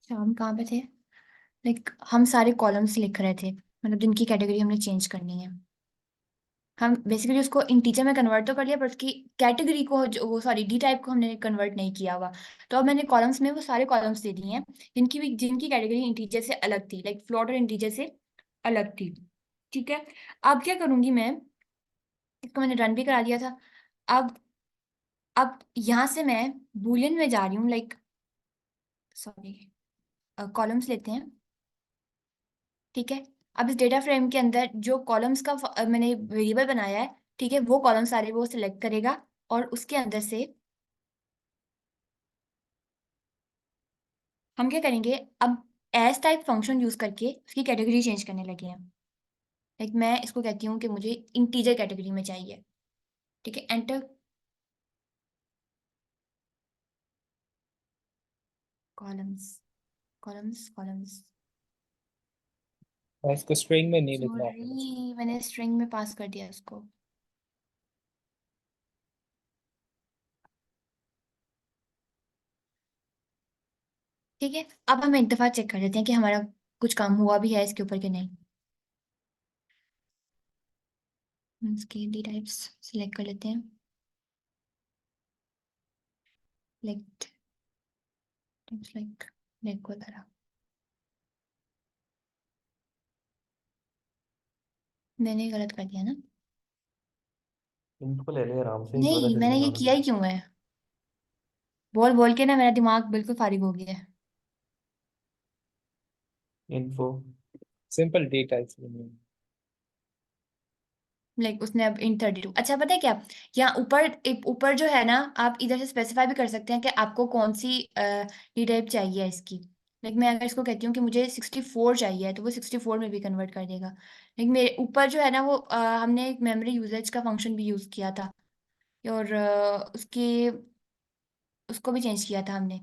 अच्छा, हम कहाँ पे थे? हम सारे कॉलम्स लिख रहे थे, मतलब जिनकी कैटेगरी हमने चेंज करनी है। हम बेसिकली उसको इंटीजर में कन्वर्ट तो कर लिया, पर उसकी कैटेगरी को वो सॉरी डी टाइप को हमने कन्वर्ट नहीं किया हुआ। तो अब मैंने कॉलम्स में वो सारे कॉलम्स दे दिए हैं जिनकी कैटेगरी इंटीजर से अलग थी, लाइक फ्लोट और इंटीजर से अलग थी। ठीक है। अब क्या करूंगी मैं, इसको मैंने रन भी करा दिया था। अब अब यहाँ से मैं बूलियन में जा रही हूँ, लाइक सॉरी, कॉलम्स लेते हैं। ठीक है। अब इस डेटा फ्रेम के अंदर जो कॉलम्स का मैंने वेरिएबल बनाया है, ठीक है, वो कॉलम सारे वो सिलेक्ट करेगा और उसके अंदर से हम क्या करेंगे, अब एस टाइप फंक्शन यूज करके उसकी कैटेगरी चेंज करने लगे हैं। मैं इसको कहती हूँ कि मुझे इंटीजर कैटेगरी में चाहिए। ठीक है, एंटर। Columns, columns, columns. और इसको स्ट्रिंग में नहीं लिखना आपने मुझे। सॉरी, मैंने स्ट्रिंग में पास कर दिया उसको। ठीक है, अब हम एक दफा चेक कर लेते हैं कि हमारा कुछ काम हुआ भी है इसके ऊपर कि नहीं। इसके डी टाइप्स सिलेक्ट कर लेते हैं। लाइक टाइप्स लाइक लाइक वगैरह। मैंने गलत कर दिया ना? इनको ले ले आराम से, ज्यादा नहीं, जल्दी मैंने ये मारो किया नहीं। ही क्यों है? बोल बोल के ना मेरा दिमाग बिल्कुल फारिग हो गया है। इन्फो, सिंपल डी टाइप्स में। उसने अब इन 32, अच्छा पता है क्या, यहाँ ऊपर ऊपर जो है ना, आप इधर से स्पेसिफाई भी कर सकते हैं कि आपको कौन सी डी टाइप चाहिए इसकी। मैं अगर इसको कहती हूँ कि मुझे 64 चाहिए, तो वो 64 में भी कन्वर्ट कर देगा। मेरे ऊपर जो है ना वो हमने एक मेमोरी यूजेज का फंक्शन भी यूज किया था, और उसको भी चेंज किया था हमने।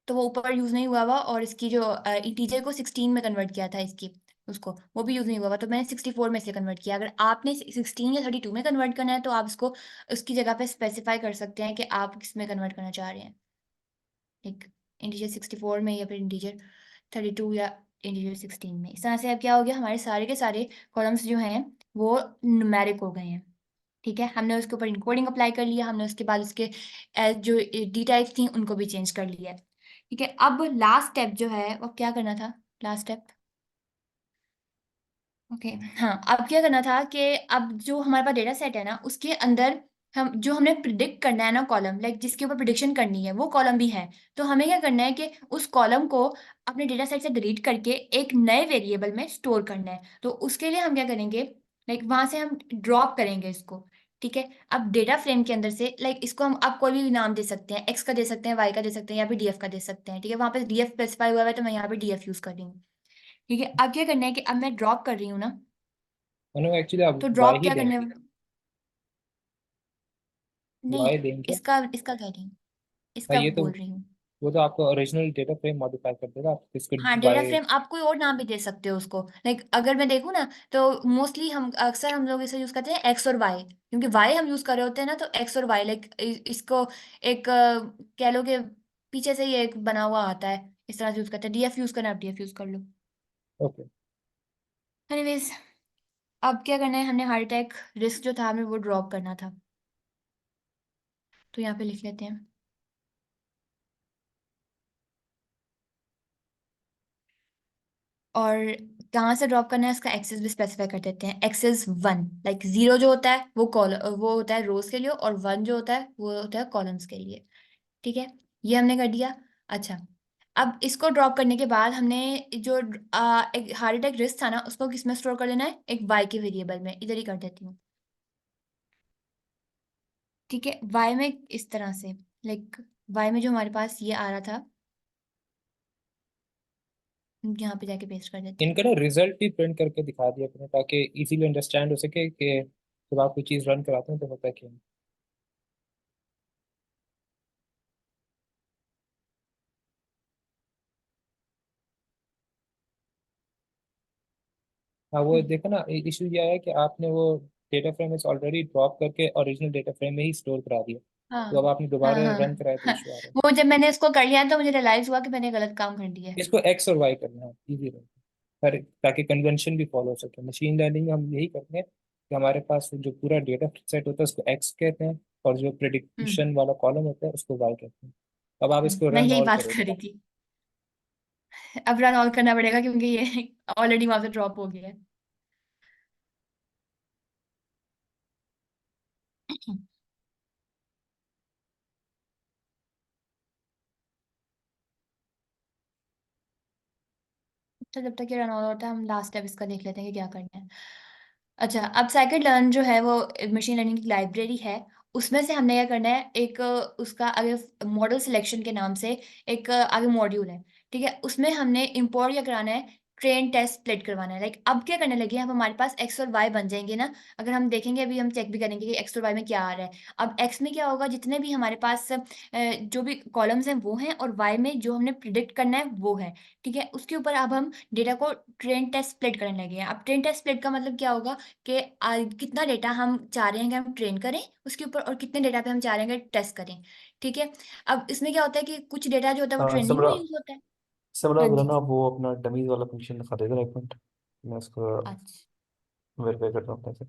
तो वो ऊपर यूज नहीं हुआ हुआ, और इसकी जो इंटीजर को 16 में कन्वर्ट किया था इसकी, उसको वो भी यूज नहीं हुआ हुआ, तो मैंने 64 में से कन्वर्ट किया। अगर आपने 16 या 32 में कन्वर्ट करना है तो आप इसको उसकी जगह पे स्पेसिफाई कर सकते हैं कि आप किस में कन्वर्ट करना चाह रहे हैं। एक इंटीजर 64 में, या फिर इंटीजर 32, या इंटीजर 16 में। इस तरह से अब क्या हो गया, हमारे सारे के सारे कॉलम्स जो हैं वो न्यूमेरिक हो गए हैं। ठीक है, हमने उसके ऊपर इनकोडिंग अप्लाई कर लिया, हमने उसके बाद उसके जो डी टाइप्स थी उनको भी चेंज कर लिया है। ठीक है, अब लास्ट स्टेप जो है वो क्या करना था, लास्ट स्टेप। ओके, हाँ, अब क्या करना था कि अब जो हमारे पास डेटा सेट है ना, उसके अंदर हम जो हमने प्रिडिक्ट करना है ना कॉलम, जिसके ऊपर प्रिडिक्शन करनी है वो कॉलम भी है। तो हमें क्या करना है कि उस कॉलम को अपने डेटा सेट से डिलीट करके एक नए वेरिएबल में स्टोर करना है। तो उसके लिए हम क्या करेंगे, वहां से हम ड्रॉप करेंगे इसको। ठीक है, अब डेटा फ्रेम के अंदर से इसको हम अब कोई भी नाम दे सकते हैं, एक्स का दे सकते हैं, वाई का दे सकते हैं, या फिर डीएफ का दे सकते हैं। ठीक है, वहां पे डीएफ स्पेसिफाई हुआ है तो मैं यहाँ पे डीएफ यूज कर रही हूँ। ठीक है, अब क्या करना है कि अब मैं ड्रॉप कर रही हूँ ना, मैंने एक्चुअली आप तो वाई ड्रॉप ही क्या करने, देंगे। नहीं, वाई देंगे। इसका इसका कह रही हूँ, हाँ इसका ये तो, बोल रही हूँ। वो तो आपको ओरिजिनल डेटा फ्रेम मॉडिफाई कर देगा, आप इसको हाँ, डेटा वाई। फ्रेम आप कोई और नाम भी दे सकते हो उसको। अगर मैं देखूँ ना, तो मोस्टली हम लोग इसे यूज करते हैं एक्स और वाई, क्योंकि वाई हम यूज कर रहे होते हैं ना, तो एक्स और वाई इसको एक कह लो कि पीछे से ही एक बना हुआ आता है, इस तरह से यूज करते हैं। डीएफ यूज करना, आप डीएफ यूज कर लो। ओके। एनीवेज, अब क्या करना है, हमने हार्ट अटैक रिस्क जो था हमें वो ड्रॉप करना था। तो यहाँ पे लिख लेते हैं, और कहाँ से ड्रॉप करना है इसका एक्सेस भी स्पेसिफाई कर देते हैं। एक्सेस 1, जीरो जो होता है वो होता है रोज के लिए, और 1 जो होता है वो होता है कॉलम्स के लिए। ठीक है, ये हमने कर दिया। अच्छा, अब इसको ड्रॉप करने के बाद हमने जो एक हार्ट अटैक रिस्क था ना, उसको किस में स्टोर कर लेना है, एक वाई के वेरिएबल में, इधर ही कर देती हूँ। ठीक है, वाई में इस तरह से, वाई में जो हमारे पास ये आ रहा था, यहाँ पे जाके पेस्ट कर देती हूँ। इनका ना रिजल्ट भी प्रिंट करके दिखा दिया करें, ताकि इजीली अंडरस्टैंड हो सके कि जब आप कोई चीज़ रन कराते हैं तो होता है क्या। हाँ वो हम्म, देखो ना, इशू ये आया कि आपने वो डेटा फ्रेम इस ऑलरेडी ड्रॉप करके ओरिजिनल डेटा फ्रेम में ही स्टोर करा दिया। हाँ तो अब आपने हाँ दोबारा हाँ रन कराया तो हाँ। इशू आ रहा है। वो जब मैंने इसको कर लिया तो मुझे रियलाइज हुआ कि मैंने गलत काम कर दिया है। इसको एक्स और वाई करना है, इजी रहेगा। पर ताकि कन्वेंशन भी फॉलो हो सके, मशीन लर्निंग में हम यही करते हैं कि हमारे पास जो पूरा डेटा सेट होता है उसको एक्स कहते हैं, और जो हम्म प्रिडिक्शन वाला कॉलम होता है उसको वाई कहते हैं। अब आप इसको मैं रन यही ऑल बात कर करोगे। रही थी। अब रन ऑल करना पड़ेगा क्योंकि ये ऑलरेडी वहां से ड्रॉप हो गया है। तो जब तक ये रन ऑल होता है हम लास्ट स्टेप इसका देख लेते हैं कि क्या करना है। अच्छा, अब साइकिल लर्न जो है वो मशीन लर्निंग की लाइब्रेरी है। उसमें से हमने क्या करना है, एक उसका आगे मॉडल सिलेक्शन के नाम से एक आगे मॉड्यूल है। ठीक है, उसमें हमने इंपोर्ट क्या कराना है, ट्रेन टेस्ट स्प्लिट करवाना है। लाइक अब क्या करने लगे हैं, अब हमारे पास एक्स और वाई बन जाएंगे ना। अगर हम देखेंगे, अभी हम चेक भी करेंगे कि एक्स और वाई में क्या आ रहा है। अब एक्स में क्या होगा, जितने भी हमारे पास जो भी कॉलम्स हैं वो हैं, और वाई में जो हमने प्रिडिक्ट करना है वो है। ठीक है, उसके ऊपर अब हम डेटा को ट्रेन टेस्ट स्प्लिट करने लगे हैं। अब ट्रेन टेस्ट स्प्लिट का मतलब क्या होगा कि कितना डेटा हम चाह रहे हैं कि हम ट्रेन करें उसके ऊपर, और कितने डेटा पे हम चाह रहे हैं कि टेस्ट करें। ठीक है, अब इसमें क्या होता है कि कुछ डेटा जो होता है वो ट्रेनिंग सबरा में यूज होता है। सबरा हाँ जरा जी। ना वो अपना डमीज वाला फंक्शन दिखा देगा, एक मिनट। मैं इसको अच्छा, वेरीफाई करता हूँ कैसे।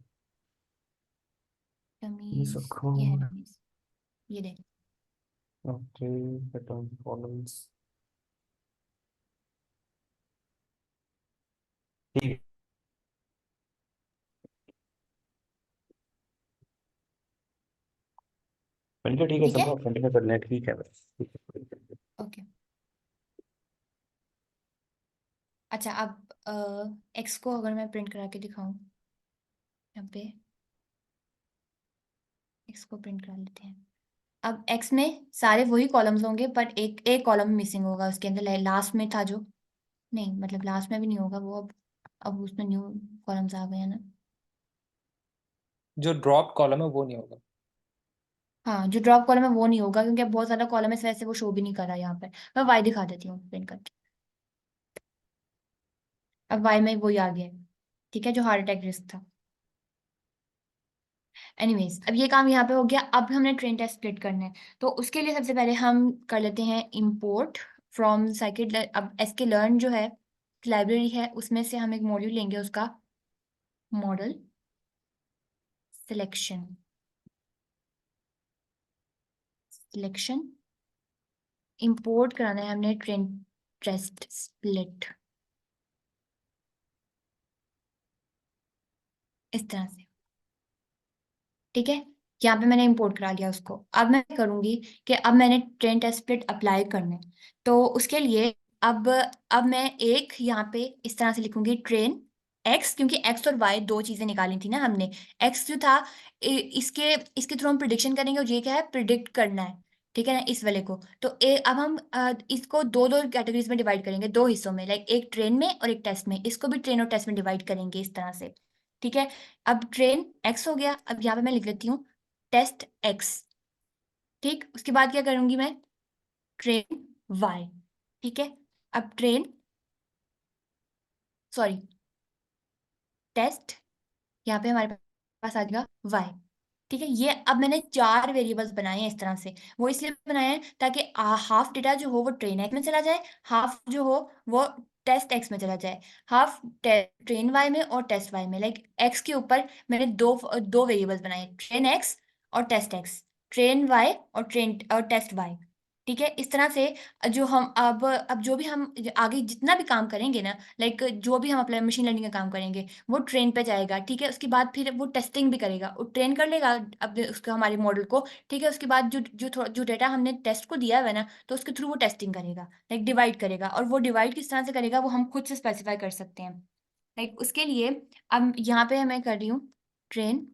पीस डमीज, ऑफ ये है कोड। डमीज, ये देख। Okay, pattern columns. ठीक। मैंने कहा ठीक है, ठीक है, सबरा कंटिन्यू कर लें, ठीक है बस, ठीक है। ओके। अच्छा, अब एक्स को अगर मैं प्रिंट करा के दिखाऊं, यहाँ पे एक्स को प्रिंट करा लेते हैं। अब एक्स में सारे वही कॉलम्स होंगे, पर एक एक कॉलम मिसिंग होगा उसके अंदर, लास्ट में था जो। नहीं, मतलब लास्ट में भी नहीं होगा वो। अब उसमें न्यू कॉलम्स आ गए हैं ना। जो ड्रॉप कॉलम है वो नहीं होगा। हाँ, जो ड्रॉप कॉलम है वो नहीं होगा क्योंकि अब बहुत ज्यादा कॉलम है, इस वजह से वो शो भी नहीं कर रहा यहाँ पे। मैं वाई दिखा देती हूँ प्रिंट करके। अब वाई में वही आ गया है। ठीक है, जो हार्ट अटैक रिस्क था। एनीवेज, अब ये काम यहाँ पे हो गया। अब हमने ट्रेन टेस्ट स्प्लिट करना है। तो उसके लिए सबसे पहले हम कर लेते हैं इंपोर्ट फ्रॉम साइकिट। अब एसके लर्न जो है लाइब्रेरी है, उसमें से हम एक मॉड्यूल लेंगे, उसका मॉडल सिलेक्शन। सिलेक्शन इंपोर्ट कराना है हमने ट्रेन टेस्ट स्प्लिट, इस तरह से। ठीक है, यहाँ पे मैंने इंपोर्ट करा लिया उसको। अब मैं करूंगी कि अब मैंने ट्रेन टेस्ट स्प्लिट अप्लाई करना है। तो उसके लिए अब अब मैं एक यहाँ पे इस तरह से लिखूंगी ट्रेन एक्स, क्योंकि एक्स और वाई दो चीजें निकाली थी ना हमने। एक्स जो था इसके इसके थ्रू हम प्रिडिक्शन करेंगे, और ये क्या है, प्रिडिक्ट करना है। ठीक है ना, इस वाले को। तो अब हम इसको दो दो कैटेगरीज में डिवाइड करेंगे, दो हिस्सों में, लाइक एक ट्रेन में और एक टेस्ट में। इसको भी ट्रेन और टेस्ट में डिवाइड करेंगे इस तरह से। ठीक है, अब ट्रेन एक्स हो गया। अब यहाँ पे मैं लिख लेती हूँ टेस्ट एक्स। ठीक, उसके बाद क्या करूंगी मैं, ट्रेन वाई। ठीक है, अब ट्रेन, सॉरी, टेस्ट, यहाँ पे हमारे पास आ जाएगा वाई। ठीक है, ये अब मैंने चार वेरिएबल्स बनाए हैं इस तरह से। वो इसलिए बनाए हैं ताकि हाफ डेटा जो हो वो ट्रेन एक्स में चला जाए, हाफ जो हो वो टेस्ट एक्स में चला जाए, हाफ ट्रेन वाई में और टेस्ट वाई में। लाइक एक्स के ऊपर मैंने दो दो वेरिएबल्स बनाए, ट्रेन एक्स और टेस्ट एक्स, ट्रेन वाई और ट्रेन और टेस्ट वाई। ठीक है, इस तरह से जो हम अब जो भी हम आगे जितना भी काम करेंगे ना, लाइक जो भी हम अपने मशीन लर्निंग का काम करेंगे वो ट्रेन पे जाएगा। ठीक है, उसके बाद फिर वो टेस्टिंग भी करेगा, वो ट्रेन कर लेगा अपने उसका हमारे मॉडल को। ठीक है, उसके बाद जो डेटा हमने टेस्ट को दिया हुआ है ना, तो उसके थ्रू वो टेस्टिंग करेगा, लाइक डिवाइड करेगा। और वो डिवाइड किस तरह से करेगा वो हम खुद से स्पेसिफाई कर सकते हैं। लाइक उसके लिए अब यहाँ पे मैं कर रही हूँ ट्रेन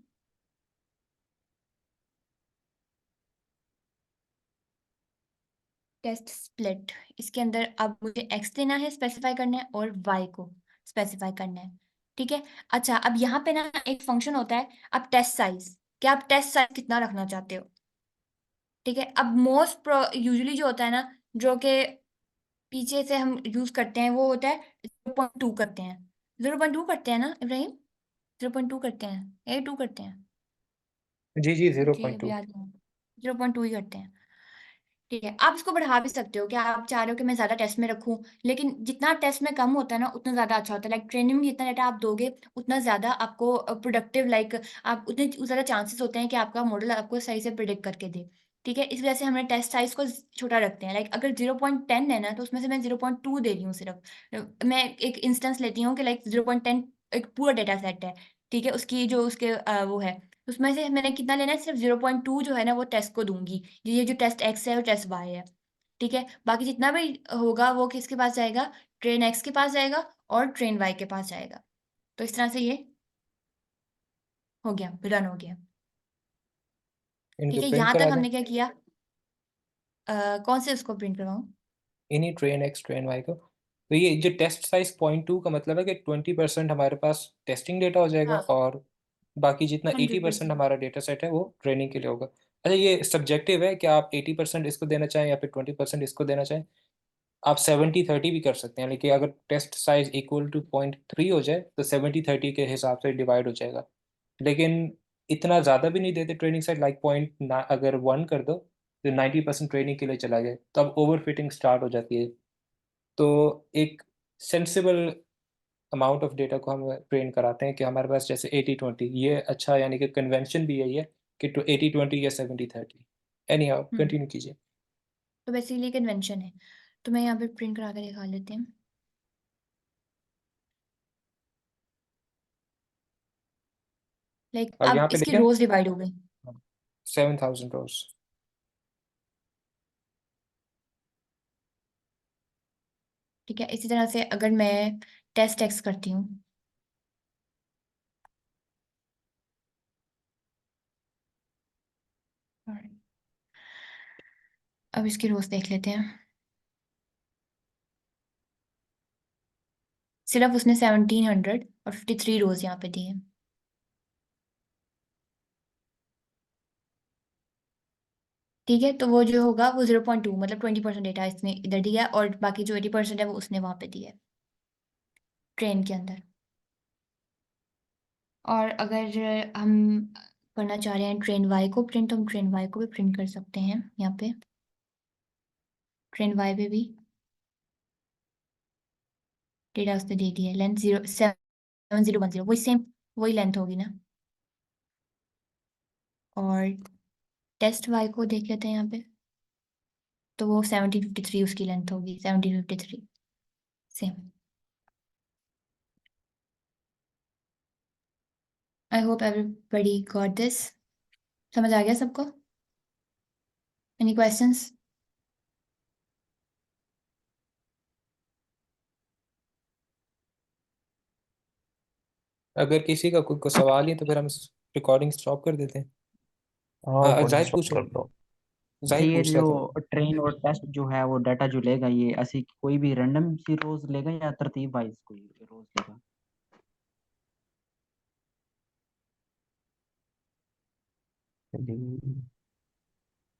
टेस्ट स्प्लिट। इसके अंदर अब मुझे एक्स देना है, स्पेसिफाई करना है, और वाई को स्पेसिफाई करना है। ठीक है, अच्छा, अब यहाँ पे ना एक फंक्शन होता है, अब टेस्ट साइज, क्या आप टेस्ट साइज कितना रखना चाहते हो। ठीक है, अब मोस्ट यूजुअली जो होता है ना, जो कि पीछे से हम यूज करते हैं, वो होता है 0.2 करते हैं। 0.2 करते हैं ना इब्राहिम, 0.2 करते हैं या 2 करते हैं, जी जी, जीरो मुझे पॉइंट अब टू याद नहीं। 0.2 ही करते हैं। ठीक है, आप इसको बढ़ा भी सकते हो कि आप चाह रहे हो कि मैं ज्यादा टेस्ट में रखूं, लेकिन जितना टेस्ट में कम होता है ना उतना ज्यादा अच्छा होता है। लाइक ट्रेनिंग में जितना डेटा आप दोगे उतना ज्यादा आपको प्रोडक्टिव, लाइक आप उतने ज्यादा चांसेस होते हैं कि आपका मॉडल आपको सही से प्रिडिक्ट करके दे। ठीक है, इस वजह से हमने टेस्ट साइज को छोटा रखते हैं। लाइक अगर 0.10 है ना तो उसमें से मैं 0.2 दे रही हूँ सिर्फ। मैं एक इंस्टेंस लेती हूँ कि लाइक 0.10 एक पूरा डेटा सेट है। ठीक है, उसकी जो उसके वो है, उसमें से मैंने कितना लेना है, सिर्फ 0.2 जो है ना वो टेस्ट को दूंगी। ये जो टेस्ट एक्स है और टेस्ट वाई है। ठीक है, बाकी जितना भी होगा वो किसके पास जाएगा, ट्रेन एक्स के पास जाएगा और ट्रेन वाई के पास जाएगा। तो इस तरह से ये हो गया, रन हो गया। इनको ठीक है, प्रिंट यहाँ तक करा दें, हमने क्या किया, कौन से उसको प्रिंट करवाऊँ। इन्हीं ट्रेन एक्स ट्रेन वाई को। तो ये जो टेस्ट साइज 0.2 का मतलब है कि 20% हमारे पास टेस्टिंग डेटा हो जाएगा, हाँ, और बाकी जितना 80% 100%। हमारा डेटा सेट है वो ट्रेनिंग के लिए होगा। अच्छा, ये सब्जेक्टिव है कि आप 80% इसको देना चाहें या फिर 20% इसको देना चाहें। आप 70-30 भी कर सकते हैं, लेकिन अगर टेस्ट साइज इक्वल टू 0.3 हो जाए तो 70-30 के हिसाब से डिवाइड हो जाएगा। लेकिन इतना ज़्यादा भी नहीं देते ट्रेनिंग साइज, लाइक पॉइंट ना, अगर 1 कर दो तो 90% ट्रेनिंग के लिए चला जाए, तो अब ओवर फिटिंग स्टार्ट हो जाती है। तो एक सेंसिबल अमाउंट ऑफ डेटा को हम ट्रेन कराते हैं कि हमारे पास जैसे 80-20, ये अच्छा, यानी कि कन्वेंशन भी यही है कि 80-20 या 70-30। एनी हाउ, हम्म, कंटिन्यू कीजिए। तो बेसिकली कन्वेंशन है। तो मैं यहाँ पे प्रिंट करा के दिखा लेते हैं। लाइक अब अब यहाँ पे इसकी देखें, रोज डिवाइड हो गई। 7,000 रोज। ठीक है, इसी तरह से अगर मैं टेस्ट एक्स करती हूँ, अब इसकी रोज देख लेते हैं। सिर्फ उसने 1700 और 53 रोज यहाँ पे दी है। ठीक है, तो वो जो होगा वो 0.2 मतलब 20% डेटा इसने इधर दिया है, और बाकी जो 80% है वो उसने वहां पे दिया है ट्रेन के अंदर। और अगर हम करना चाह रहे हैं ट्रेन वाई को प्रिंट, तो हम ट्रेन वाई को भी प्रिंट कर सकते हैं यहाँ पे। ट्रेन वाई पे भी डेटा उसने दे दिया है, लेंथ 7010, वही सेम, वही लेंथ होगी ना। और टेस्ट वाई को देख लेते हैं यहाँ पे, तो वो 1753 उसकी लेंथ होगी, 1753 same. I hope everybody got this. समझ आ गया सबको? Any questions? अगर किसी का कोई सवाल ही तो फिर हम रिकॉर्डिंग स्टॉप कर देते हैं। हाँ, रिकॉर्डिंग जाहिद स्टॉप पूछ कर रहा दो। अच्छा, जाहिद ये पूछ रहा जो था। ट्रेन और टेस्ट जो है वो डाटा जो लेगा ये ऐसी कोई भी रैंडम सी रोज लेगा या तरतीब वाइज कोई रोज लेगा?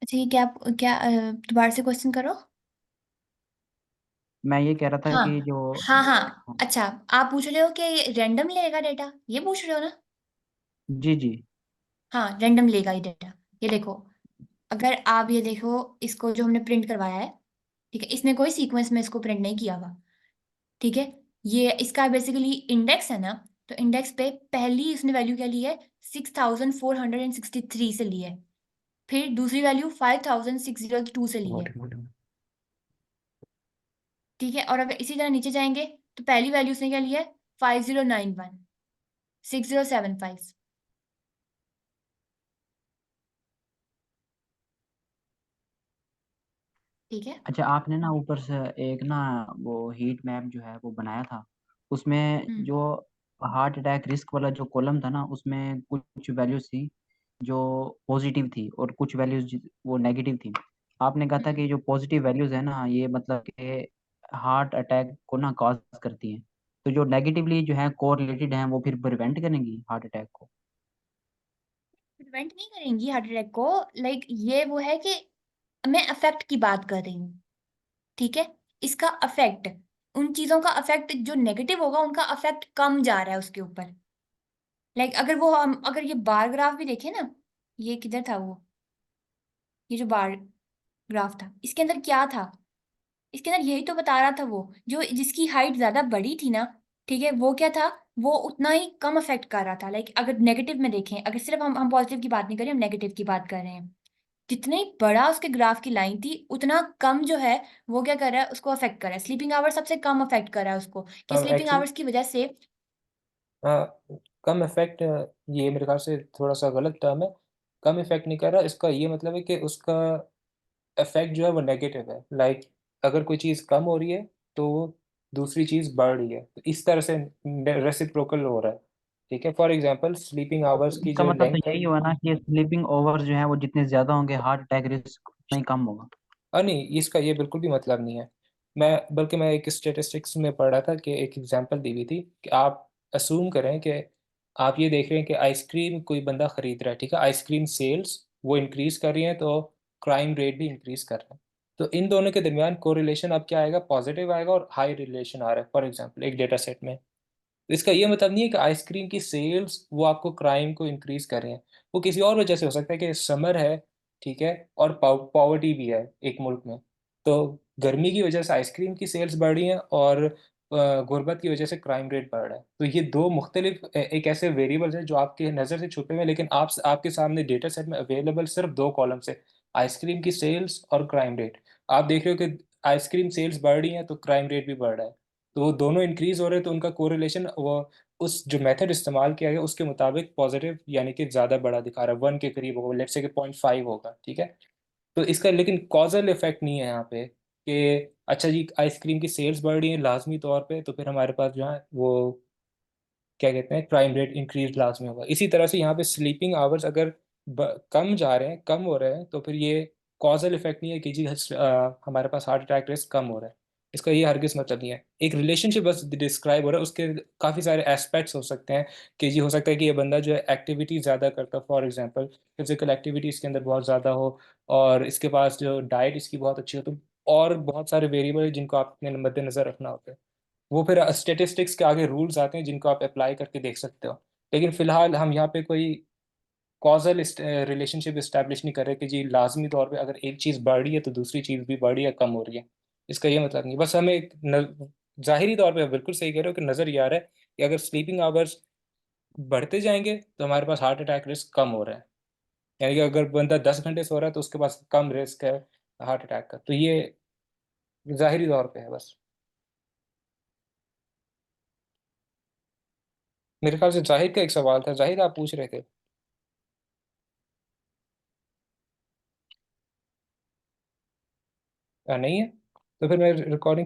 अच्छा, ये क्या क्या दोबारा से क्वेश्चन करो। मैं ये कह रहा था हाँ कि जो हाँ हाँ, अच्छा, आप पूछ रहे हो कि रैंडम लेगा डेटा, ये पूछ रहे हो ना? जी जी। हाँ, रैंडम लेगा ये डेटा। ये देखो, अगर आप ये देखो, इसको जो हमने प्रिंट करवाया है, ठीक है, इसने कोई सीक्वेंस में इसको प्रिंट नहीं किया हुआ। ठीक है, ये इसका बेसिकली इंडेक्स है ना, तो इंडेक्स पे पहली इसने वैल्यू क्या ली है, 6463 से ली है। फिर दूसरी वैल्यू 5602 से ली है। ठीक है, और अगर इसी तरह नीचे जाएंगे तो पहली वैल्यू उसने क्या लिया है, 5091, 6075। ठीक है। अच्छा, आपने ना ऊपर से एक ना वो हीट मैप जो है वो बनाया था, उसमें हम्म जो हार्ट अटैक रिस्क वाला जो कॉलम था ना उसमें कुछ वैल्यूज थी जो पॉजिटिव थी और कुछ वैल्यूज वो नेगेटिव थी। आपने कहा था हम्म। कि जो पॉजिटिव वैल्यूज है ना ये मतलब कि हार्ट अटैक को ना कॉज करती हैं, तो जो नेगेटिवली जो है कोरिलेटेड हैं वो फिर प्रिवेंट करेंगी हार्ट अटैक को? प्रिवेंट नहीं करेंगी हार्ट अटैक को। लाइक ये वो है कि मैं अफेक्ट की बात कर रही हूँ। ठीक है, इसका अफेक्ट, उन चीजों का अफेक्ट जो नेगेटिव होगा उनका अफेक्ट कम जा रहा है उसके ऊपर। लाइक अगर वो हम अगर ये बार ग्राफ भी देखें ना, ये किधर था वो, ये जो बार ग्राफ था, इसके अंदर क्या था? इसके अंदर यही तो बता रहा था वो, जो जिसकी हाइट ज्यादा बड़ी थी ना, ठीक है, वो क्या था, वो उतना ही कम अफेक्ट कर रहा था। लाइक अगर नेगेटिव में देखें, अगर सिर्फ हम पॉजिटिव की बात नहीं कर रहे, हम नेगेटिव की बात कर रहे हैं, जितनी बड़ा उसके ग्राफ की लाइन थी उतना कम जो है वो क्या कर रहा है, उसको अफेक्ट कर रहा है। स्लीपिंग आवर्स सबसे कम अफेक्ट कर रहा है उसको, कि स्लीपिंग एक्चुअली आवर्स की वजह से। कम इफेक्ट, ये मेरे ख्याल से थोड़ा सा गलत टर्म है। कम इफेक्ट नहीं कर रहा, इसका ये मतलब है कि उसका इफेक्ट जो है वो नेगेटिव है। लाइक अगर कोई चीज़ कम हो रही है तो दूसरी चीज़ बढ़ रही है, तो इस तरह से रेसिप्रोकल हो रहा है। ठीक है, फॉर एग्जांपल स्लीपिंग आवर्स की इसका जो मतलब तो लेंथ है। यही हुआ ना कि स्लीपिंग ओवर जो है वो जितने ज्यादा होंगे हार्ट अटैक रिस्क उतना ही कम होगा। नहीं, इसका ये बिल्कुल भी मतलब नहीं है। मैं एक स्टेटिस्टिक्स में पढ़ रहा था कि एक एग्जांपल दी हुई थी कि आप असूम करें कि आप ये देख रहे हैं कि आइसक्रीम कोई बंदा खरीद रहा है, ठीक है, आइसक्रीम सेल्स वो इंक्रीज कर रही हैं, तो क्राइम रेट भी इंक्रीज कर रहा है। तो इन दोनों के दरमियान कोरिलेशन अब क्या आएगा, पॉजिटिव आएगा और हाई रिलेशन आ रहा है फॉर एग्जाम्पल एक डेटा सेट में। इसका ये मतलब नहीं है कि आइसक्रीम की सेल्स वो आपको क्राइम को इंक्रीज कर रहे हैं। वो किसी और वजह से हो सकता है कि समर है, ठीक है, और पॉवर्टी भी है एक मुल्क में, तो गर्मी की वजह से आइसक्रीम की सेल्स बढ़ रही हैं और गुर्बत की वजह से क्राइम रेट बढ़ रहा है। तो ये दो मुख्तलिफ एक ऐसे वेरिएबल्स हैं जो आपके नज़र से छुपे हुए हैं, लेकिन आपके सामने डेटा सेट में अवेलेबल सिर्फ दो कॉलम्स है, आइसक्रीम की सेल्स और क्राइम रेट। आप देख रहे हो कि आइसक्रीम सेल्स बढ़ रही हैं तो क्राइम रेट भी बढ़ रहा है, तो वो दोनों इंक्रीज हो रहे हैं, तो उनका कोरिलेशन वो उस जो मेथड इस्तेमाल किया गया उसके मुताबिक पॉजिटिव यानी कि ज़्यादा बड़ा दिखा रहा है, 1 के करीब होगा, लेट्स से कि 0.5 होगा, ठीक है। तो इसका लेकिन कॉजल इफेक्ट नहीं है यहाँ पे कि अच्छा जी आइसक्रीम की सेल्स बढ़ रही है लाजमी तौर पे, तो फिर हमारे पास जो है वो क्या कहते हैं क्राइम रेट इंक्रीज लाजमी होगा। इसी तरह से यहाँ पे स्लीपिंग आवर्स अगर कम जा रहे हैं, कम हो रहे हैं, तो फिर ये कॉजल इफेक्ट नहीं है कि जी हमारे पास हार्ट अटैक रिस्क कम हो रहा है। इसका ये हरगिज मतलब नहीं है। एक रिलेशनशिप बस डिस्क्राइब हो रहा है, उसके काफ़ी सारे एस्पेक्ट्स हो सकते हैं कि जी हो सकता है कि ये बंदा जो है एक्टिविटी ज़्यादा करता है, फॉर एग्जांपल फिजिकल एक्टिविटी इसके अंदर बहुत ज़्यादा हो, और इसके पास जो डाइट इसकी बहुत अच्छी हो, तो और बहुत सारे वेरिएबल जिनको आपने मद्देनजर रखना होता है। वो फिर स्टेटिस्टिक्स के आगे रूल्स आते हैं जिनको आप अप्लाई करके देख सकते हो। लेकिन फिलहाल हम यहाँ पे कोई कॉजल रिलेशनशिप इस्टेब्लिश नहीं कर रहे कि जी लाजमी तौर पे अगर एक चीज़ बढ़ रही है तो दूसरी चीज़ भी बढ़ रही है कम हो रही है। इसका ये मतलब नहीं, बस हमें एक ज़ाहिरी तौर पे बिल्कुल सही कह रहे हो कि नज़र ये आ रहा है कि अगर स्लीपिंग आवर्स बढ़ते जाएंगे तो हमारे पास हार्ट अटैक रिस्क कम हो रहा है। यानी कि अगर बंदा 10 घंटे सो रहा है तो उसके पास कम रिस्क है हार्ट अटैक का, तो ये ज़ाहिरी तौर पे है बस। मेरे ख्याल से जाहिर का एक सवाल था, जाहिर आप पूछ रहे थे। नहीं है, तो फिर मैं रिकॉर्डिंग